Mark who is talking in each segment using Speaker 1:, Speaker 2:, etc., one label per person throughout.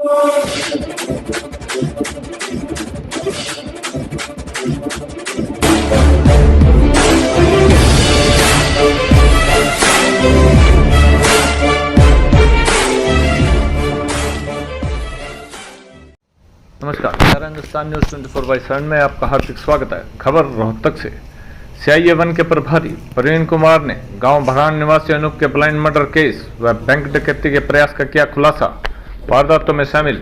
Speaker 1: नमस्कार, हिंदुस्तान न्यूज़ 24/7 में आपका हार्दिक स्वागत है। खबर रोहतक से। CIA-1 के प्रभारी प्रवीण कुमार ने गांव भरान निवासी अनूप के ब्लाइंड मर्डर केस व बैंक डकैती के प्रयास का किया खुलासा। वारदातों में शामिल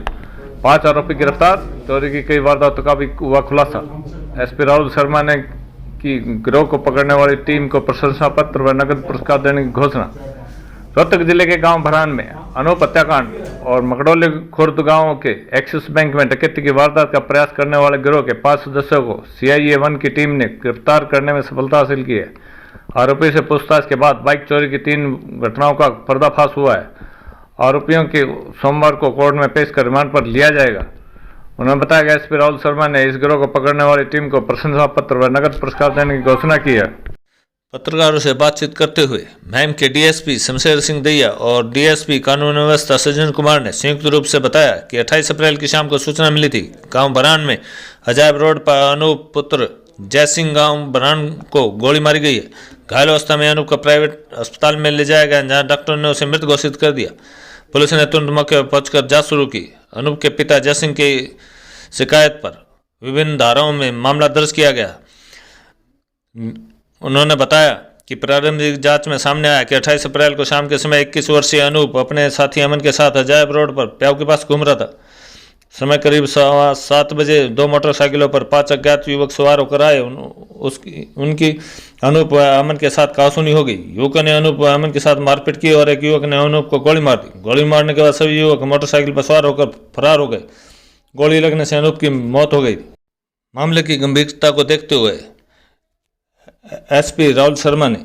Speaker 1: 5 आरोपी गिरफ्तार, चोरी की कई वारदातों का भी हुआ खुलासा। SP राहुल शर्मा ने की गिरोह को पकड़ने वाली टीम को प्रशंसा पत्र व नकद पुरस्कार देने की घोषणा। रोहतक जिले के गांव भरान में अनूप हत्याकांड और मकड़ौली खुर्द गांव के एक्सिस बैंक में डकैती की वारदात का प्रयास करने वाले गिरोह के 5 सदस्यों को CIA-1 की टीम ने गिरफ्तार करने में सफलता हासिल की है। आरोपी से पूछताछ के बाद बाइक चोरी की 3 घटनाओं का पर्दाफाश हुआ है। आरोपियों के सोमवार को कोर्ट में पेश कर रिमांड पर लिया जाएगा। उन्होंने बताया कि SP राहुल शर्मा ने इस गिरोह को पकड़ने वाली टीम को प्रशंसा पत्र व नकद पुरस्कार देने की घोषणा की है।
Speaker 2: पत्रकारों से बातचीत करते हुए महम के DSP शमशेर सिंह दैया और DSP कानून व्यवस्था सज्जन कुमार ने संयुक्त रूप से बताया कि 28 अप्रैल की शाम को सूचना मिली थी। गांव भरान में अजायब रोड पर अनूप पुत्र जयसिंह गांव भरान को गोली मारी गई है। घायल अवस्था में अनूप को प्राइवेट अस्पताल में ले जाया गया, जहां डॉक्टर ने उसे मृत घोषित कर दिया। पुलिस ने तुरंत मौके पर पहुंचकर जांच शुरू की। अनूप के पिता जयसिंह की शिकायत पर विभिन्न धाराओं में मामला दर्ज किया गया। उन्होंने बताया कि प्रारंभिक जांच में सामने आया कि 28 अप्रैल को शाम के समय 21 वर्षीय अनूप अपने साथी अमन के साथ अजायब रोड पर प्याऊ के पास घूम रहा था। समय करीब 7 बजे 2 मोटरसाइकिलों पर 5 अज्ञात युवक सवार होकर आए। उनकी अनूप व अमन के साथ कहासुनी हो गई। युवकों ने अनूप व अमन के साथ मारपीट की और एक युवक ने अनूप को गोली मार दी। गोली मारने के बाद सभी युवक मोटरसाइकिल पर सवार होकर फरार हो गए। गोली लगने से अनूप की मौत हो गई। मामले की गंभीरता को देखते हुए SP राहुल शर्मा ने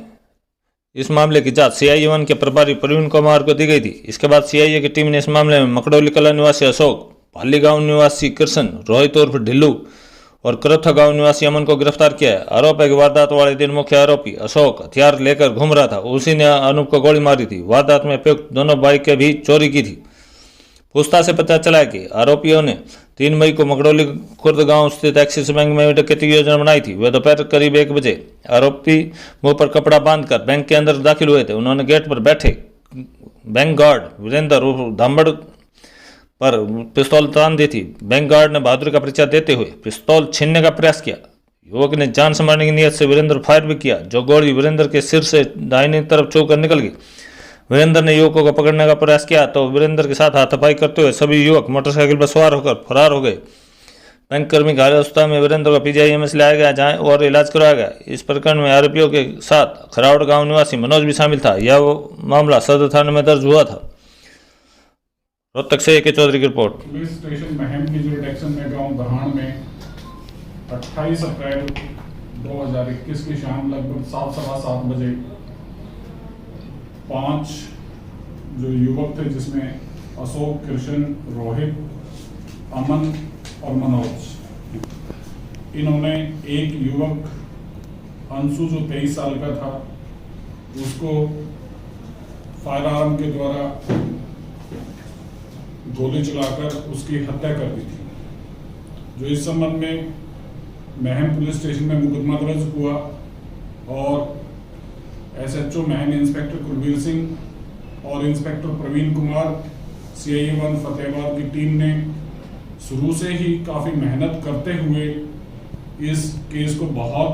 Speaker 2: इस मामले की जांच CIA-1 के प्रभारी प्रवीण कुमार को दी गई थी। इसके बाद CIA की टीम ने इस मामले में मकड़ौली कला निवासी अशोक, भाली गांव निवासी कृष्ण, रोहित उर्फ ढिल्लू और करथा गांव निवासी अमन को गिरफ्तार किया है। आरोप है कि वारदात वाले दिन मुख्य आरोपी अशोक हथियार लेकर घूम रहा था। उसी ने अनूप को गोली मारी थी। वारदात में उपयुक्त दोनों बाइकें भी चोरी की थी। पूछताछ से पता चला कि आरोपियों ने 3 मई को मकड़ौली खुर्द गांव स्थित एक्सिस बैंक में डकैती की योजना बनाई थी। वे दोपहर करीब 1 बजे आरोपी मुंह पर कपड़ा बांधकर बैंक के अंदर दाखिल हुए थे। उन्होंने गेट पर बैठे बैंक गार्ड वीरेंद्र उर्फ धामड़ पर पिस्तौल तान दी थी। बैंक गार्ड ने बहादुरी का परिचय देते हुए पिस्तौल छीनने का प्रयास किया। युवक ने जान से मारने की नीयत से वीरेंद्र फायर भी किया, जो गोली वीरेंद्र के सिर से दाहिनी तरफ छूकर निकल गई। वीरेंद्र ने युवकों को पकड़ने का प्रयास किया तो वीरेंद्र के साथ हाथापाई करते हुए सभी युवक मोटरसाइकिल पर सवार होकर फरार हो गए। बैंक कर्मी घायल अवस्था में वीरेंद्र को PGIMS लाया गया, जहां और इलाज करवाया गया। इस प्रकरण में आरोपियों के साथ खरावड़ गांव निवासी मनोज भी शामिल था। यह मामला सदर थाने में दर्ज हुआ था। रोहतक से AK चौधरी की रिपोर्ट।
Speaker 3: पुलिस स्टेशन महम की जुरिडिक्शन में गांव भरान में 28 अप्रैल 2021 की शाम लगभग 7:15 बजे 5 जो युवक थे, जिसमें अशोक, कृष्ण, रोहित, अमन और मनोज, इन्होंने एक युवक अंशु जो 23 साल का था, उसको फायर आर्म के द्वारा गोली चलाकर उसकी हत्या कर दी थी। जो इस संबंध में महम पुलिस स्टेशन में मुकदमा दर्ज हुआ और SHO महम इंस्पेक्टर कुलबीर सिंह और इंस्पेक्टर प्रवीण कुमार CIA-1 फतेहाबाद की टीम ने शुरू से ही काफ़ी मेहनत करते हुए इस केस को बहुत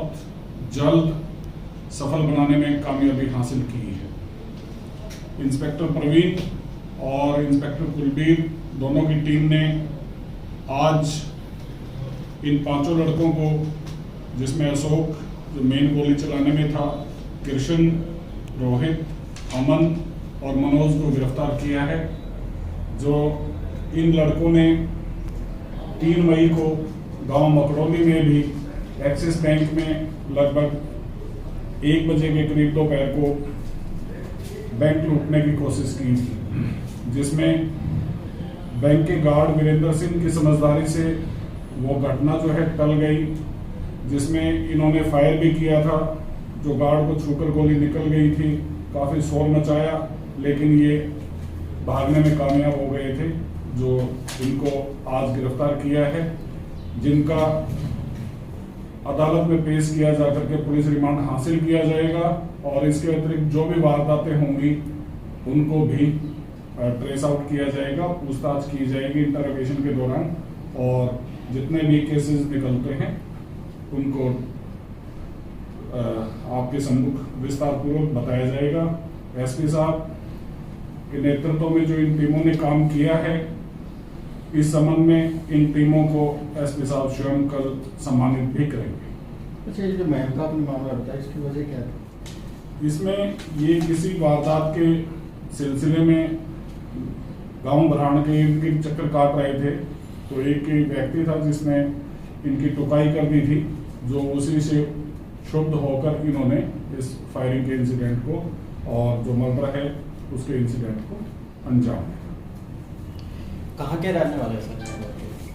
Speaker 3: जल्द सफल बनाने में कामयाबी हासिल की है। इंस्पेक्टर प्रवीण और इंस्पेक्टर कुलबीर दोनों की टीम ने आज इन 5 लड़कों को, जिसमें अशोक जो मेन गोली चलाने में था, कृष्ण, रोहित, अमन और मनोज को गिरफ्तार किया है। जो इन लड़कों ने 3 मई को गांव मकड़ौली में भी एक्सिस बैंक में लगभग 1 बजे के करीब दोपहर को बैंक लूटने की कोशिश की थी, जिसमें बैंक के गार्ड वीरेंद्र सिंह की समझदारी से वो घटना जो है टल गई, जिसमें इन्होंने फायर भी किया था। जो गार्ड को छूकर गोली निकल गई थी, काफ़ी शोर मचाया, लेकिन ये भागने में कामयाब हो गए थे। जो इनको आज गिरफ्तार किया है, जिनका अदालत में पेश किया जाकर के पुलिस रिमांड हासिल किया जाएगा और इसके अतिरिक्त जो भी वारदातें होंगी उनको भी ट्रेस आउट किया जाएगा, पूछताछ की जाएगी इंटरोगेशन के दौरान, और जितने भी केसेस निकलते हैं उनको आपके सम्मुख विस्तार पूर्वक बताया जाएगा। एसपी साहब के नेतृत्व में जो इन टीमों ने काम किया है, इस संबंध में इन टीमों को एसपी साहब स्वयं कल सम्मानित भी करेंगे।
Speaker 4: अच्छा, ये जो महम का आपने मामला बताया, इसकी वजह क्या है?
Speaker 3: इसमें ये किसी वारदात के सिलसिले में गांव भराण के इनके चक्कर काट रहे थे, तो एक व्यक्ति था जिसने इनकी टुकाई कर दी थी, जो उसी से क्षुब्ध होकर इन्होंने इस फायरिंग के इंसिडेंट को और जो मर्डर है उसके इंसिडेंट को अंजाम दिया।
Speaker 4: कहाँ के रहने वाले सर?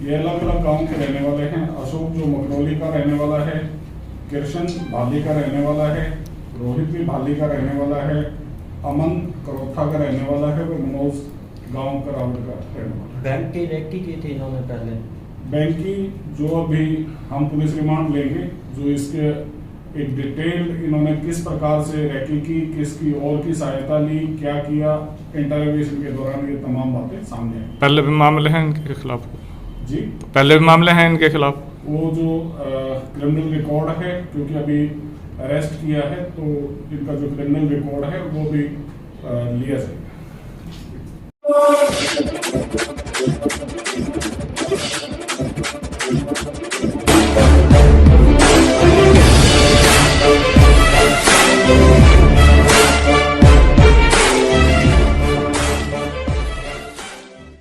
Speaker 3: ये अलग अलग गांव के रहने वाले हैं। अशोक जो मकरौली का रहने वाला है, कृष्ण भाली का रहने वाला है, रोहित भी भाली का रहने वाला है, अमन करोथा का रहने वाला है और मनोज गांव करावट का रहने वाला है।
Speaker 4: बैंक की रेकी की थी इन्होंने पहले?
Speaker 3: बैंक की जो अभी हम पुलिस रिमांड लेंगे, जो इसके एक डिटेल इन्होंने किस प्रकार से रैकी की, किसकी और की सहायता ली, क्या किया, इंटरोगेशन के दौरान ये तमाम बातें सामने आई।
Speaker 5: पहले भी मामले हैं इनके खिलाफ?
Speaker 3: जी,
Speaker 5: पहले भी मामले हैं इनके खिलाफ?
Speaker 3: वो जो क्रिमिनल रिकॉर्ड है, क्योंकि अभी अरेस्ट किया है तो इनका जो क्रिमिनल रिकॉर्ड है वो भी लिया जाएगा।